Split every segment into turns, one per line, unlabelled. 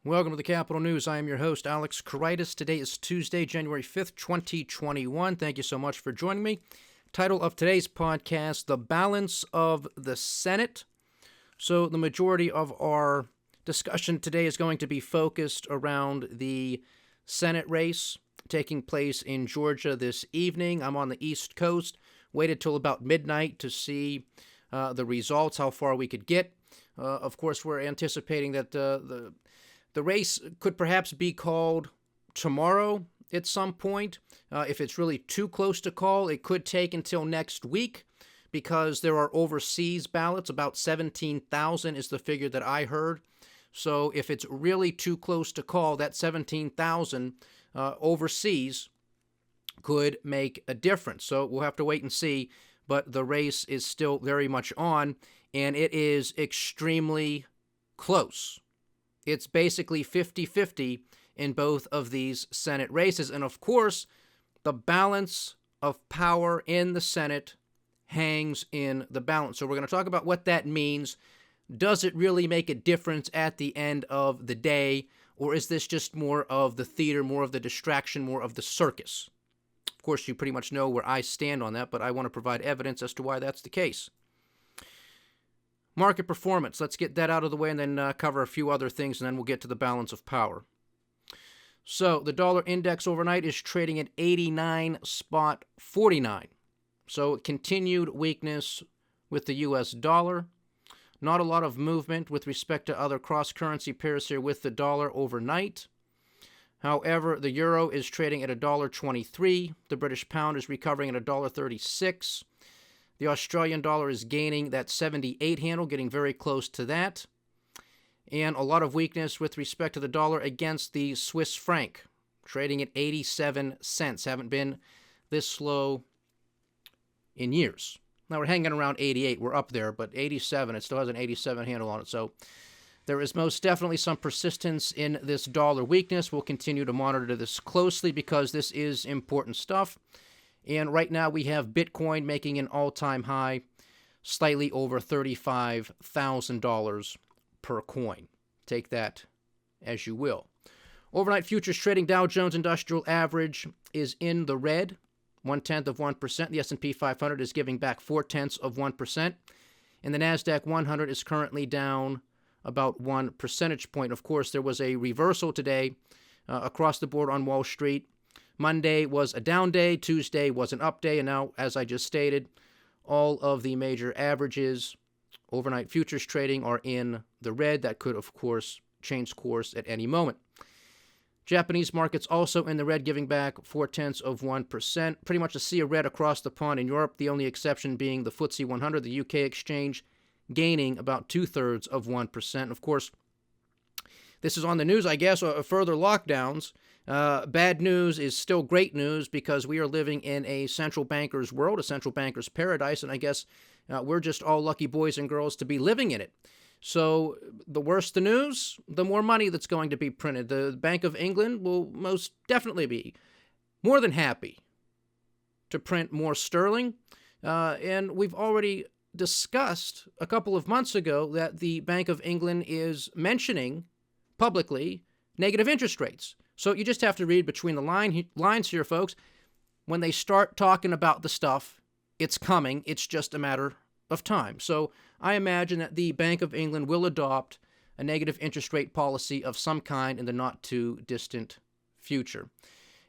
Welcome to the Capitol News. I am your host, Alex Karitis. Today is Tuesday, January 5th, 2021. Thank you so much for joining me. Title of today's podcast, The Balance of the Senate. So the majority of our discussion today is going to be focused around the Senate race taking place in Georgia this evening. I'm on the East Coast. Waited till about midnight to see the results, how far we could get. Of course, we're anticipating that the race could perhaps be called tomorrow at some point. If it's really too close to call, it could take until next week because there are overseas ballots. About 17,000 is the figure that I heard. So if it's really too close to call, that 17,000 overseas could make a difference. So we'll have to wait and see. But the race is still very much on, and it is extremely close. It's basically 50-50 in both of these Senate races. And of course, the balance of power in the Senate hangs in the balance. So we're going to talk about what that means. Does it really make a difference at the end of the day? Or is this just more of the theater, more of the distraction, more of the circus? Of course, you pretty much know where I stand on that, but I want to provide evidence as to why that's the case. Market performance. Let's get that out of the way and then cover a few other things, and then we'll get to the balance of power. So the dollar index overnight is trading at 89.49. So continued weakness with the U.S. dollar. Not a lot of movement with respect to other cross-currency pairs here with the dollar overnight. However, the euro is trading at $1.23. The British pound is recovering at $1.36. The Australian dollar is gaining that 78 handle, getting very close to that. And a lot of weakness with respect to the dollar against the Swiss franc, trading at 87 cents. Haven't been this slow in years. Now we're hanging around 88. We're up there, but 87, it still has an 87 handle on it. So there is most definitely some persistence in this dollar weakness. We'll continue to monitor this closely because this is important stuff. And right now we have Bitcoin making an all-time high, slightly over $35,000 per coin. Take that as you will. Overnight futures trading, Dow Jones Industrial Average is in the red, 0.1%. The S&P 500 is giving back 0.4%. And the NASDAQ 100 is currently down about 1 percentage point. Of course, there was a reversal today across the board on Wall Street. Monday was a down day, Tuesday was an up day, and now, as I just stated, all of the major averages, overnight futures trading, are in the red. That could, of course, change course at any moment. Japanese markets also in the red, giving back 0.4%. Pretty much a sea of red across the pond in Europe, the only exception being the FTSE 100, the UK exchange, gaining about 0.2%. Of course, this is on the news, I guess, further lockdowns. Bad news is still great news because we are living in a central banker's world, a central banker's paradise, and I guess we're just all lucky boys and girls to be living in it. So the worse the news, the more money that's going to be printed. The Bank of England will most definitely be more than happy to print more sterling. And we've already discussed a couple of months ago that the Bank of England is mentioning publicly negative interest rates. So you just have to read between the lines here, folks. When they start talking about the stuff, it's coming. It's just a matter of time. So I imagine that the Bank of England will adopt a negative interest rate policy of some kind in the not-too-distant future.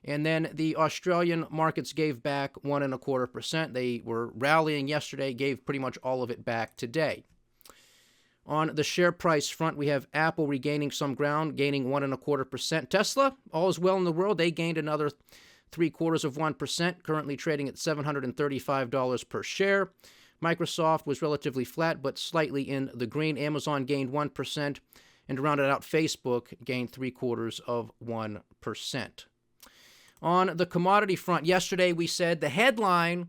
And then the Australian markets gave back 1.25%. They were rallying yesterday, gave pretty much all of it back today. On the share price front, we have Apple regaining some ground, gaining 1.25%. Tesla, all is well in the world. They gained another 0.75%, currently trading at $735 per share. Microsoft was relatively flat, but slightly in the green. Amazon gained 1%, and to round it out, Facebook gained 0.75%. On the commodity front, yesterday we said the headline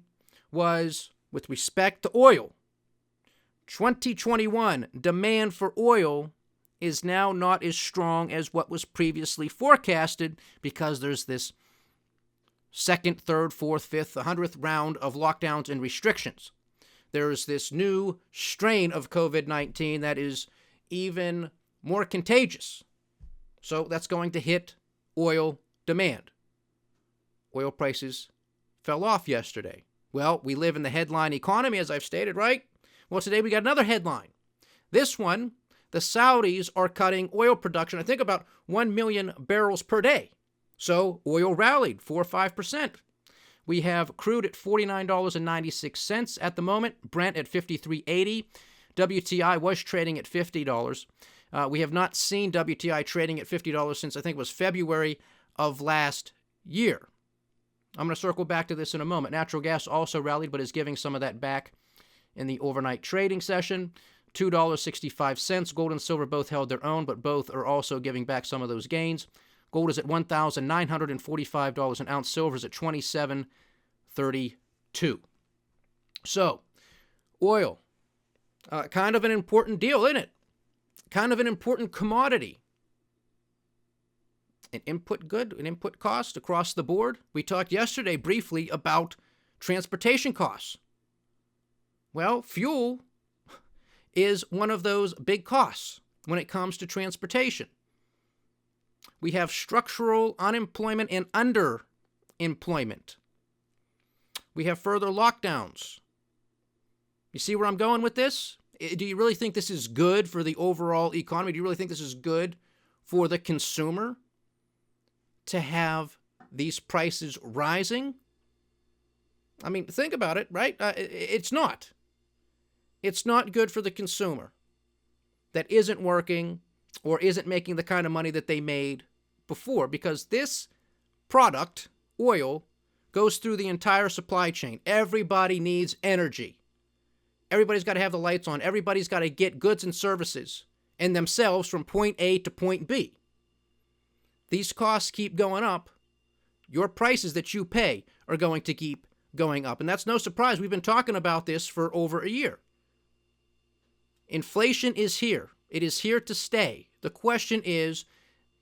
was, with respect to oil, 2021 demand for oil is now not as strong as what was previously forecasted because there's this second, third, fourth, fifth, 100th round of lockdowns and restrictions. There's this new strain of COVID-19 that is even more contagious So that's going to hit oil demand. Oil prices fell off yesterday. Well, we live in the headline economy, as I've stated, right? Well, today we got another headline. This one, the Saudis are cutting oil production, I think about 1 million barrels per day. So oil rallied 4 or 5%. We have crude at $49.96 at the moment, Brent at $53.80. WTI was trading at $50. We have not seen WTI trading at $50 since I think it was February of last year. I'm going to circle back to this in a moment. Natural gas also rallied, but is giving some of that back in the overnight trading session. $2.65. Gold and silver both held their own, but both are also giving back some of those gains. Gold is at $1,945 an ounce. Silver is at $27.32. So, oil, kind of an important deal, isn't it? Kind of an important commodity. An input good, an input cost across the board. We talked yesterday briefly about transportation costs. Well, fuel is one of those big costs when it comes to transportation. We have structural unemployment and underemployment. We have further lockdowns. You see where I'm going with this? Do you really think this is good for the overall economy? Do you really think this is good for the consumer to have these prices rising? I mean, think about it, right? It's not. It's not good for the consumer that isn't working or isn't making the kind of money that they made before, because this product, oil, goes through the entire supply chain. Everybody needs energy. Everybody's got to have the lights on. Everybody's got to get goods and services and themselves from point A to point B. These costs keep going up. Your prices that you pay are going to keep going up. And that's no surprise. We've been talking about this for over a year. Inflation is here. It is here to stay. The question is,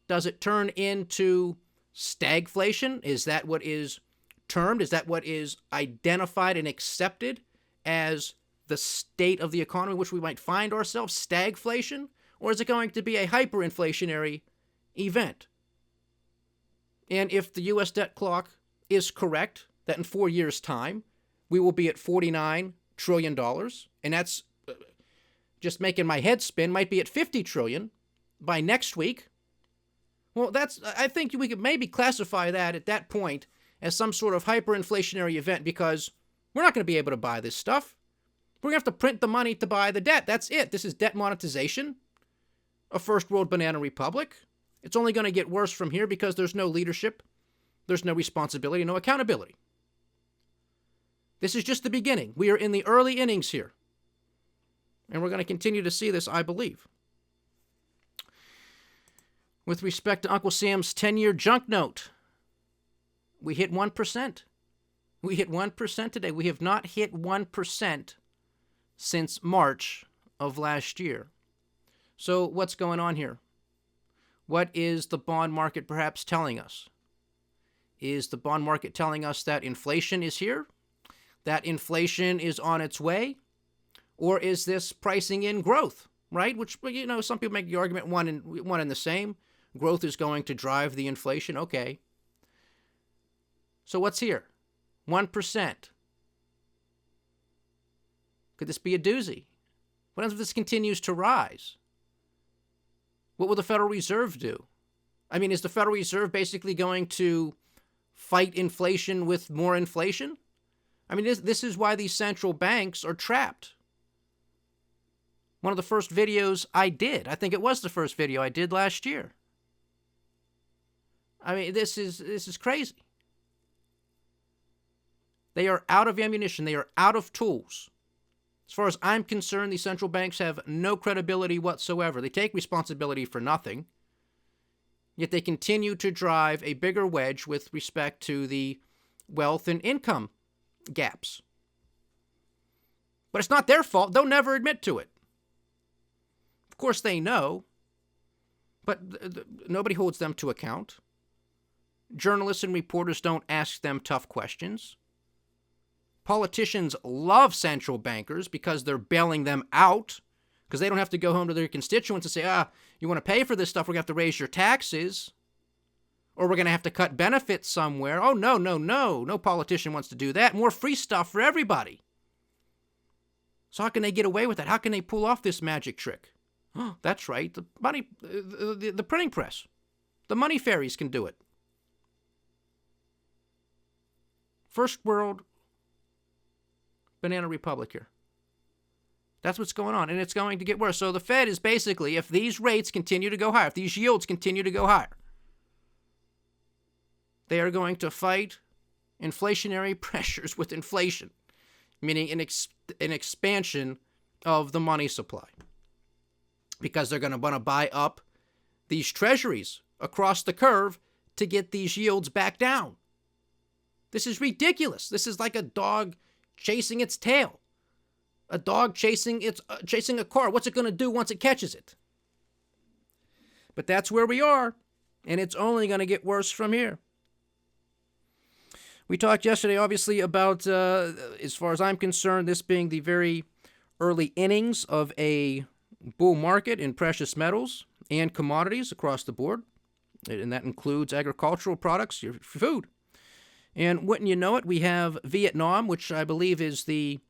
does it turn into stagflation? Is that what is termed? Is that what is identified and accepted as the state of the economy in which we might find ourselves, stagflation? Or is it going to be a hyperinflationary event? And if the U.S. debt clock is correct, that in 4 years' time, we will be at $49 trillion, and that's just making my head spin, might be at $50 trillion by next week. Well, I think we could maybe classify that at that point as some sort of hyperinflationary event, because we're not going to be able to buy this stuff. We're going to have to print the money to buy the debt. That's it. This is debt monetization, a first world banana republic. It's only going to get worse from here because there's no leadership, there's no responsibility, no accountability. This is just the beginning. We are in the early innings here. And we're going to continue to see this, I believe. With respect to Uncle Sam's 10-year junk note, we hit 1%. We hit 1% today. We have not hit 1% since March of last year. So what's going on here? What is the bond market perhaps telling us? Is the bond market telling us that inflation is here? That inflation is on its way? Or is this pricing in growth, right? Which, you know, some people make the argument one and the same. Growth is going to drive the inflation. Okay. So what's here? 1%. Could this be a doozy? What happens if this continues to rise? What will the Federal Reserve do? I mean, is the Federal Reserve basically going to fight inflation with more inflation? I mean, this is why these central banks are trapped. One of the first videos I did, I think it was the first video I did last year. I mean, this is crazy. They are out of ammunition. They are out of tools. As far as I'm concerned, these central banks have no credibility whatsoever. They take responsibility for nothing, yet they continue to drive a bigger wedge with respect to the wealth and income gaps. But it's not their fault. They'll never admit to it. Of course they know, but nobody holds them to account. Journalists and reporters don't ask them tough questions. Politicians love central bankers because they're bailing them out. because they don't have to go home to their constituents and say, you want to pay for this stuff, we're going to have to raise your taxes, or we're going to have to cut benefits somewhere. Oh, no. No politician wants to do that. More free stuff for everybody. So how can they get away with that? How can they pull off this magic trick? Oh, that's right. The money, the printing press. The money fairies can do it. First world banana republic here. That's what's going on, and it's going to get worse. So the Fed is basically, if these rates continue to go higher, if these yields continue to go higher, they are going to fight inflationary pressures with inflation, meaning an expansion of the money supply, because they're going to want to buy up these treasuries across the curve to get these yields back down. This is ridiculous. This is like a dog chasing its tail. A dog chasing a car. What's it going to do once it catches it? But that's where we are, and it's only going to get worse from here. We talked yesterday, obviously, about, as far as I'm concerned, this being the very early innings of a bull market in precious metals and commodities across the board, and that includes agricultural products, your food. And wouldn't you know it, we have Vietnam, which I believe is the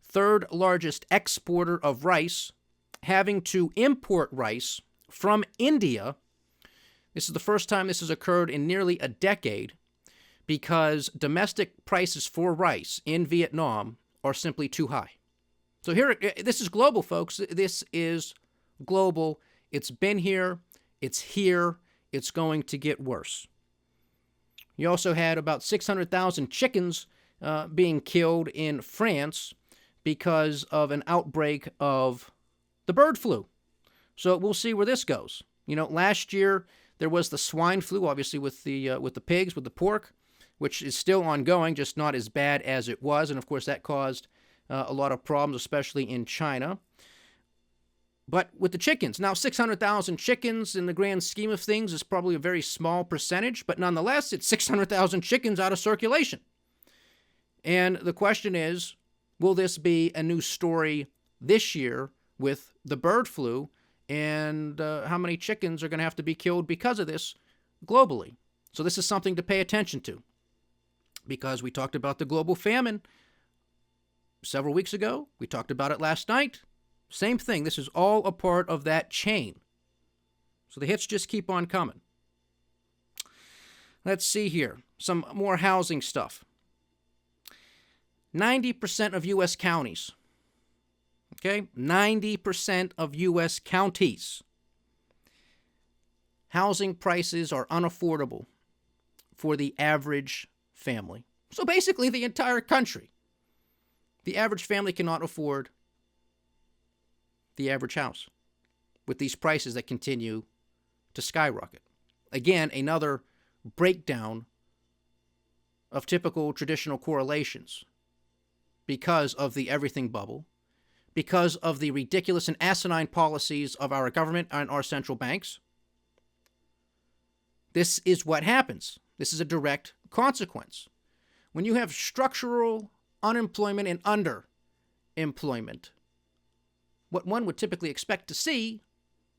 third largest exporter of rice, having to import rice from India. This is the first time this has occurred in nearly a decade, because domestic prices for rice in Vietnam are simply too high. So here, this is global, folks. This is global. It's been here. It's here. It's going to get worse. You also had about 600,000 chickens being killed in France because of an outbreak of the bird flu. So we'll see where this goes. You know, last year there was the swine flu, obviously with the pigs, with the pork, which is still ongoing, just not as bad as it was. And of course, that caused a lot of problems, especially in China. But with the chickens, now 600,000 chickens in the grand scheme of things is probably a very small percentage, but nonetheless, it's 600,000 chickens out of circulation. And the question is, will this be a new story this year with the bird flu, and how many chickens are going to have to be killed because of this globally? So this is something to pay attention to, because we talked about the global famine several weeks ago. We talked about it last night. Same thing. This is all a part of that chain. So the hits just keep on coming. Let's see here. Some more housing stuff. 90% of U.S. counties, okay? 90% of U.S. counties, housing prices are unaffordable for the average family. So basically the entire country. The average family cannot afford the average house with these prices that continue to skyrocket. Again, another breakdown of typical traditional correlations because of the everything bubble, because of the ridiculous and asinine policies of our government and our central banks. This is what happens. This is a direct consequence. When you have structural unemployment and underemployment, what one would typically expect to see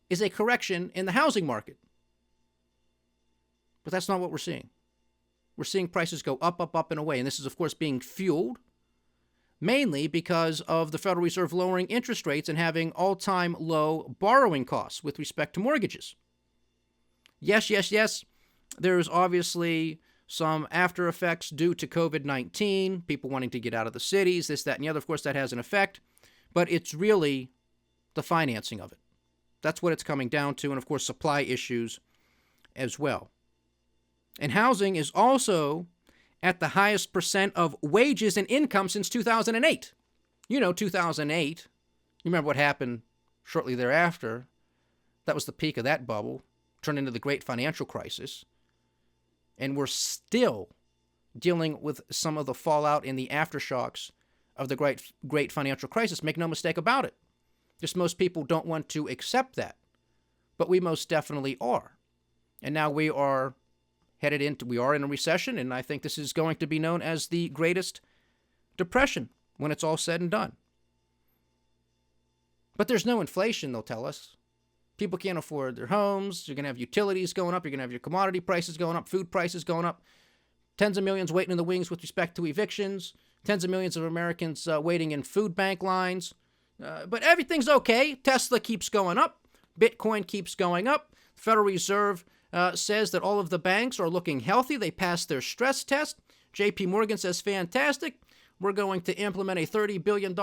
is a correction in the housing market. But that's not what we're seeing. We're seeing prices go up, up, up, and away. And this is, of course, being fueled mainly because of the Federal Reserve lowering interest rates and having all-time low borrowing costs with respect to mortgages. Yes, there's obviously some after effects due to COVID-19, people wanting to get out of the cities, this, that, and the other. Of course, that has an effect. But it's really the financing of it. That's what it's coming down to. And, of course, supply issues as well. And housing is also at the highest percent of wages and income since 2008. You know, 2008, you remember what happened shortly thereafter. That was the peak of that bubble, turned into the great financial crisis. And we're still dealing with some of the fallout in the aftershocks of the great financial crisis. Make no mistake about it. Just most people don't want to accept that. But we most definitely are. And now we are in a recession, and I think this is going to be known as the greatest depression when it's all said and done. But there's no inflation, they'll tell us. People can't afford their homes. You're going to have utilities going up. You're going to have your commodity prices going up, food prices going up. Tens of millions waiting in the wings with respect to evictions. Tens of millions of Americans waiting in food bank lines. But everything's okay. Tesla keeps going up. Bitcoin keeps going up. The Federal Reserve says that all of the banks are looking healthy. They passed their stress test. JP Morgan says, fantastic. We're going to implement a $30 billion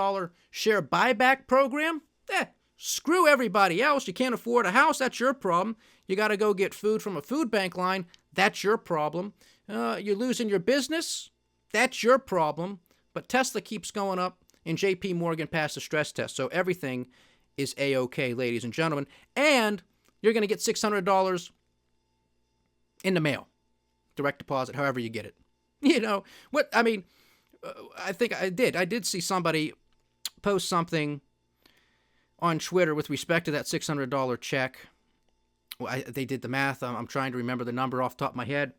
share buyback program. Screw everybody else. You can't afford a house. That's your problem. You got to go get food from a food bank line. That's your problem. You're losing your business. That's your problem. But Tesla keeps going up, and JP Morgan passed the stress test. So everything is A-OK, ladies and gentlemen. And you're going to get $600 in the mail. Direct deposit, however you get it. You know, what, I mean, I think I did see somebody post something on Twitter with respect to that $600 check. Well, they did the math. I'm trying to remember the number off the top of my head.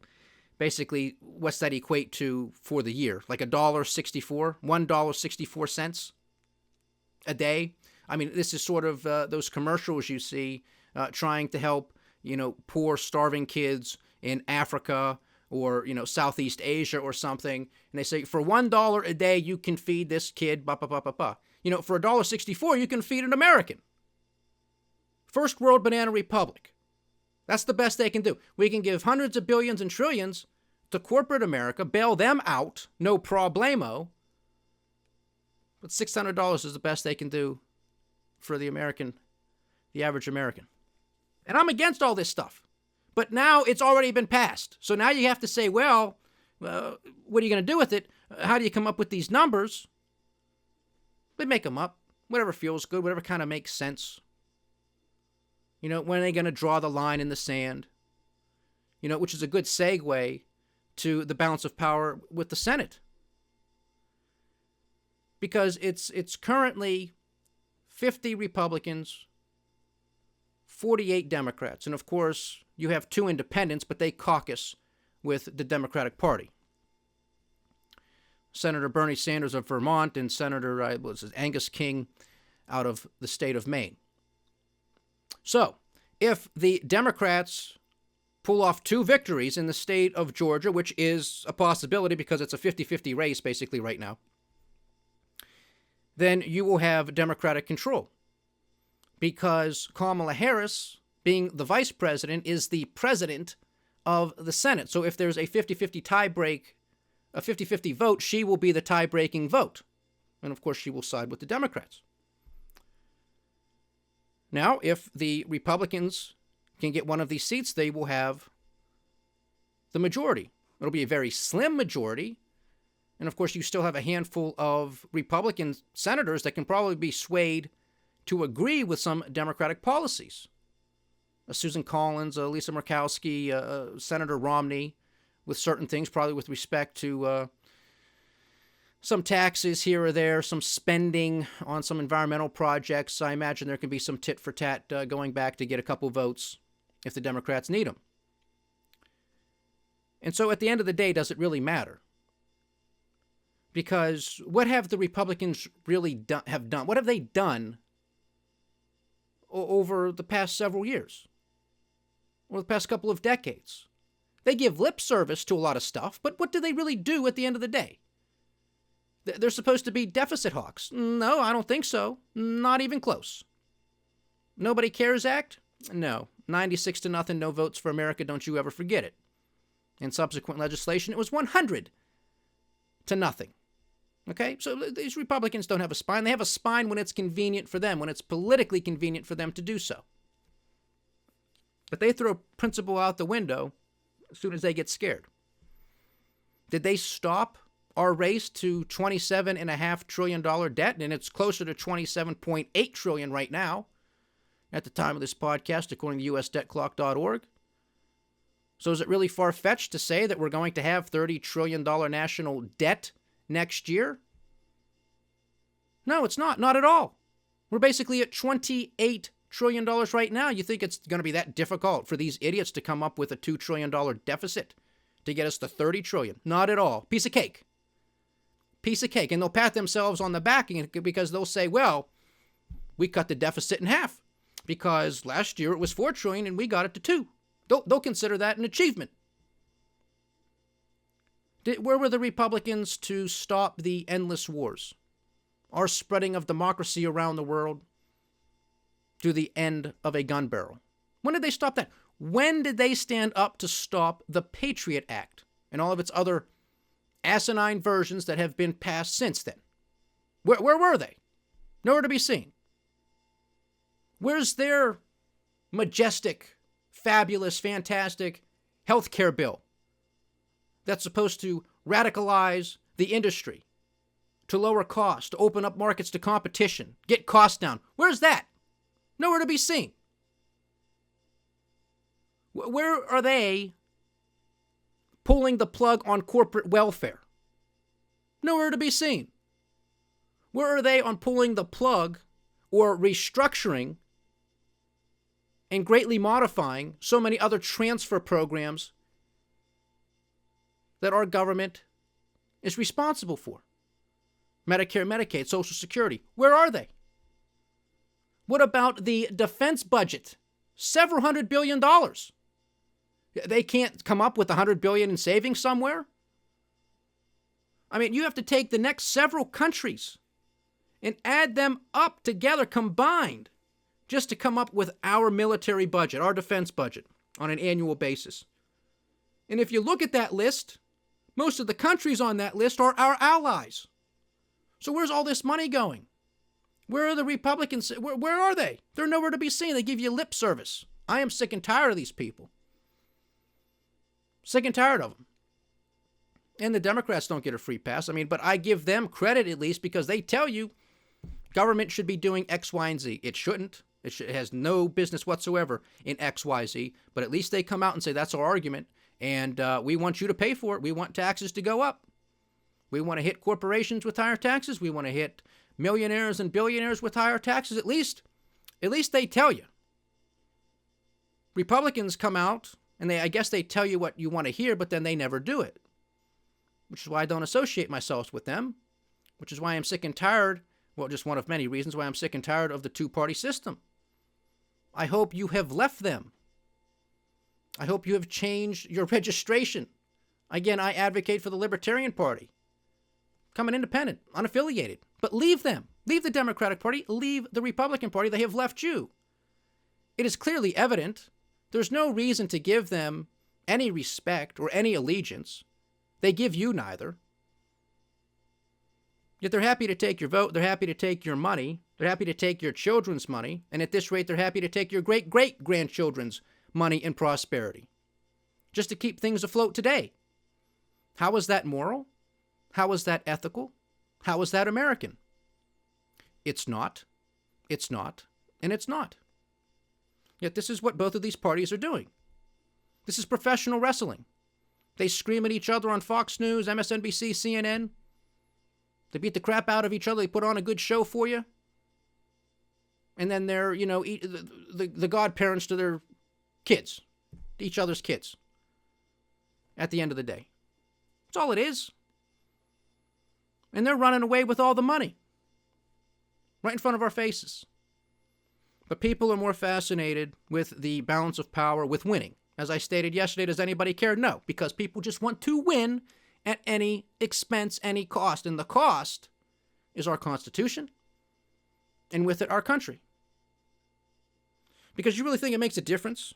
Basically, what's that equate to for the year? Like $1.64 a day. I mean, this is sort of those commercials you see trying to help, you know, poor, starving kids in Africa or, you know, Southeast Asia or something. And they say, for $1 a day, you can feed this kid, ba, ba, ba, ba, ba. You know, for $1.64, you can feed an American. First world banana republic. That's the best they can do. We can give hundreds of billions and trillions to corporate America, bail them out, no problemo. But $600 is the best they can do for the average American. And I'm against all this stuff. But now it's already been passed. So now you have to say, well, what are you going to do with it? How do you come up with these numbers? They make them up. Whatever feels good, whatever kind of makes sense. You know, when are they going to draw the line in the sand? You know, which is a good segue to the balance of power with the Senate. Because it's currently 50 Republicans, 48 Democrats. And of course, you have 2 independents, but they caucus with the Democratic Party. Senator Bernie Sanders of Vermont and Senator Angus King out of the state of Maine. So, if the Democrats pull off 2 victories in the state of Georgia, which is a possibility because it's a 50-50 race basically right now, then you will have Democratic control. Because Kamala Harris, being the vice president, is the president of the Senate. So if there's a 50-50 tiebreak, a 50-50 vote, she will be the tie-breaking vote. And of course, she will side with the Democrats. Now, if the Republicans can get one of these seats, they will have the majority. It'll be a very slim majority. And of course, you still have a handful of Republican senators that can probably be swayed to agree with some Democratic policies. Susan Collins, Lisa Murkowski, Senator Romney, with certain things, probably with respect to some taxes here or there, some spending on some environmental projects. I imagine there can be some tit for tat going back to get a couple votes if the Democrats need them. And so at the end of the day, does it really matter? Because what have the Republicans really done? What have they done over the past several years? Or the past couple of decades? They give lip service to a lot of stuff, but what do they really do at the end of the day? They're supposed to be deficit hawks. No, I don't think so. Not even close. Nobody Cares Act? No. 96-0, no votes for America, don't you ever forget it. In subsequent legislation, it was 100-0. Okay? So these Republicans don't have a spine. They have a spine when it's convenient for them, when it's politically convenient for them to do so. But they throw principle out the window as soon as they get scared. Did they stop our race to $27.5 trillion debt? And it's closer to $27.8 trillion right now at the time of this podcast, according to usdebtclock.org. So is it really far-fetched to say that we're going to have $30 trillion national debt next year? No, it's not. Not at all. We're basically at $28 trillion right now. You think it's going to be that difficult for these idiots to come up with a $2 trillion deficit to get us to $30 trillion? Not at all. Piece of cake. Piece of cake. And they'll pat themselves on the back because they'll say, well, We cut the deficit in half because last year it was $4 trillion and we got it to $2. They'll consider that an achievement. Where were the Republicans to stop the endless wars, our spreading of democracy around the world to the end of a gun barrel? When did they stop that? When did they stand up to stop the Patriot Act and all of its other asinine versions that have been passed since then? Where were they? Nowhere to be seen. Where's their majestic, fabulous, fantastic health care bill that's supposed to radicalize the industry, to lower costs, to open up markets to competition, get costs down? Where's that? Nowhere to be seen. Where are they pulling the plug on corporate welfare? Nowhere to be seen. Where are they on pulling the plug or restructuring and greatly modifying so many other transfer programs that our government is responsible for? Medicare, Medicaid, Social Security. Where are they? What about the defense budget? Several $100 billion. They can't come up with $100 billion in savings somewhere? I mean, you have to take the next several countries and add them up together combined just to come up with our military budget, our defense budget on an annual basis. And if you look at that list, most of the countries on that list are our allies. So where's all this money going? Where are the Republicans? Where are they? They're nowhere to be seen. They give you lip service. I am sick and tired of these people. Sick and tired of them. And the Democrats don't get a free pass. I mean, but I give them credit at least because they tell you government should be doing X, Y, and Z. It shouldn't. It has no business whatsoever in X, Y, Z. But at least they come out and say that's our argument. And we want you to pay for it. We want taxes to go up. We want to hit corporations with higher taxes. We want to hit millionaires and billionaires with higher taxes. At least they tell you. Republicans come out and I guess they tell you what you want to hear, but then they never do it. Which is why I don't associate myself with them. Which is why I'm sick and tired. Well, just one of many reasons why I'm sick and tired of the two-party system. I hope you have left them. I hope you have changed your registration. Again, I advocate for the Libertarian Party. Become an independent, unaffiliated. But leave them. Leave the Democratic Party. Leave the Republican Party. They have left you. It is clearly evident. There's no reason to give them any respect or any allegiance. They give you neither. Yet they're happy to take your vote. They're happy to take your money. They're happy to take your children's money. And at this rate, they're happy to take your great-great-grandchildren's money and prosperity. Just to keep things afloat today. How is that moral? How is that ethical? How is that American? It's not. It's not. And it's not. Yet this is what both of these parties are doing. This is professional wrestling. They scream at each other on Fox News, MSNBC, CNN. They beat the crap out of each other. They put on a good show for you. And then they're, the godparents to their kids, to each other's kids. At the end of the day. That's all it is. And they're running away with all the money. Right in front of our faces. But people are more fascinated with the balance of power, with winning. As I stated yesterday, does anybody care? No, because people just want to win at any expense, any cost. And the cost is our Constitution, and with it, our country. Because you really think it makes a difference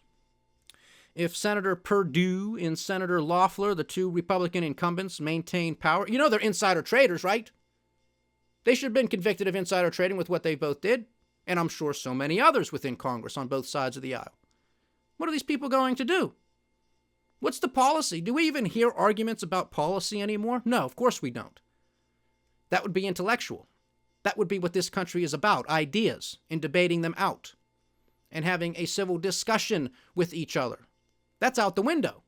if Senator Perdue and Senator Loeffler, the two Republican incumbents, maintain power? You know they're insider traders, right? They should have been convicted of insider trading with what they both did. And I'm sure so many others within Congress on both sides of the aisle. What are these people going to do? What's the policy? Do we even hear arguments about policy anymore? No, of course we don't. That would be intellectual. That would be what this country is about, ideas, and debating them out, and having a civil discussion with each other. That's out the window.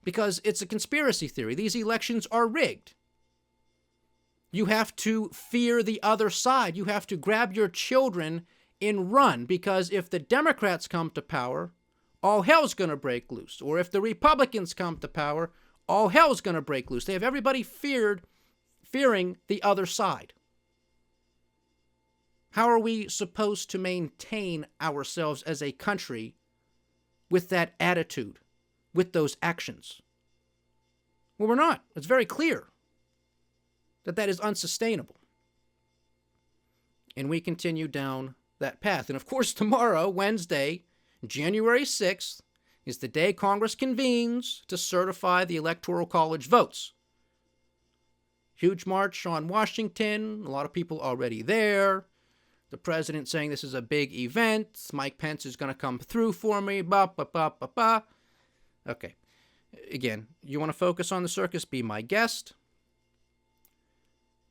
Because it's a conspiracy theory. These elections are rigged. You have to fear the other side. You have to grab your children and run, because if the Democrats come to power, all hell's going to break loose. Or if the Republicans come to power, all hell's going to break loose. They have everybody fearing the other side. How are we supposed to maintain ourselves as a country with that attitude, with those actions? Well, we're not. It's very clear that that is unsustainable. And we continue down that path. And of course, tomorrow, Wednesday, January 6th, is the day Congress convenes to certify the Electoral College votes. Huge march on Washington, a lot of people already there. The president saying this is a big event. Mike Pence is going to come through for me. Ba, ba, ba, ba, ba. Okay. Again, you want to focus on the circus, be my guest.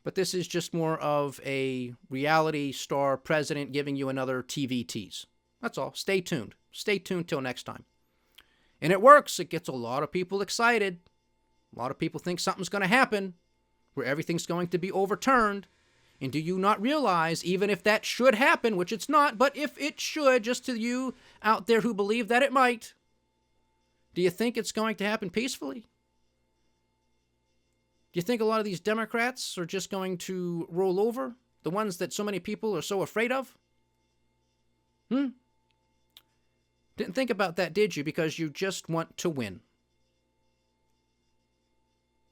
But this is just more of a reality star president giving you another TV tease. That's all. Stay tuned. Stay tuned till next time. And it works. It gets a lot of people excited. A lot of people think something's going to happen, where everything's going to be overturned. And do you not realize, even if that should happen, which it's not, but if it should, just to you out there who believe that it might, do you think it's going to happen peacefully? Do you think a lot of these Democrats are just going to roll over? The ones that so many people are so afraid of? Didn't think about that, did you? Because you just want to win.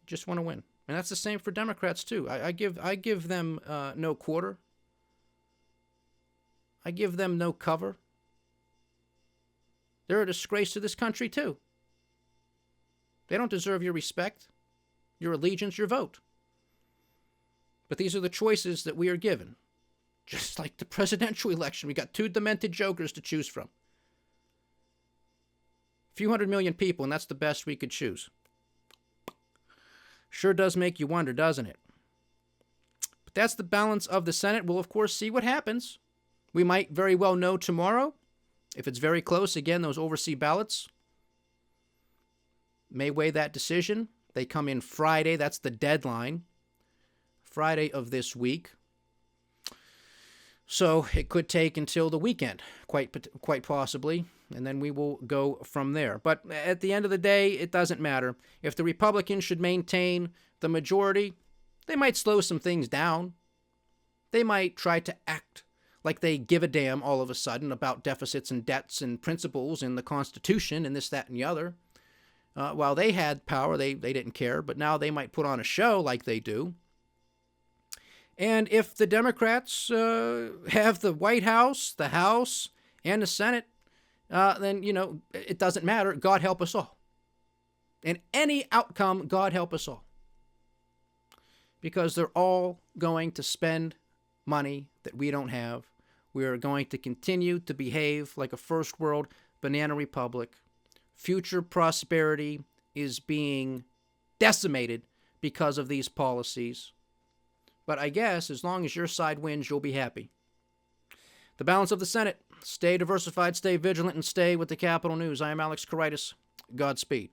Just want to win. And that's the same for Democrats, too. I give them no quarter. I give them no cover. They're a disgrace to this country, too. They don't deserve your respect, your allegiance, your vote. But these are the choices that we are given. Just like the presidential election, we got two demented jokers to choose from. A few 100 million people, and that's the best we could choose. Sure does make you wonder, doesn't it? But that's the balance of the Senate. We'll, of course, see what happens. We might very well know tomorrow. If it's very close, again, those overseas ballots may weigh that decision. They come in Friday. That's the deadline. Friday of this week. So it could take until the weekend, quite possibly, and then we will go from there. But at the end of the day, it doesn't matter. If the Republicans should maintain the majority, they might slow some things down. They might try to act like they give a damn all of a sudden about deficits and debts and principles in the Constitution and this, that, and the other. While they had power, they didn't care, but now they might put on a show like they do. And if the Democrats have the White House, the House, and the Senate, then, it doesn't matter. God help us all. In any outcome, God help us all. Because they're all going to spend money that we don't have. We are going to continue to behave like a first world banana republic. Future prosperity is being decimated because of these policies. But I guess as long as your side wins, you'll be happy. The balance of the Senate. Stay diversified, stay vigilant, and stay with the Capital News. I am Alex Koritis. Godspeed.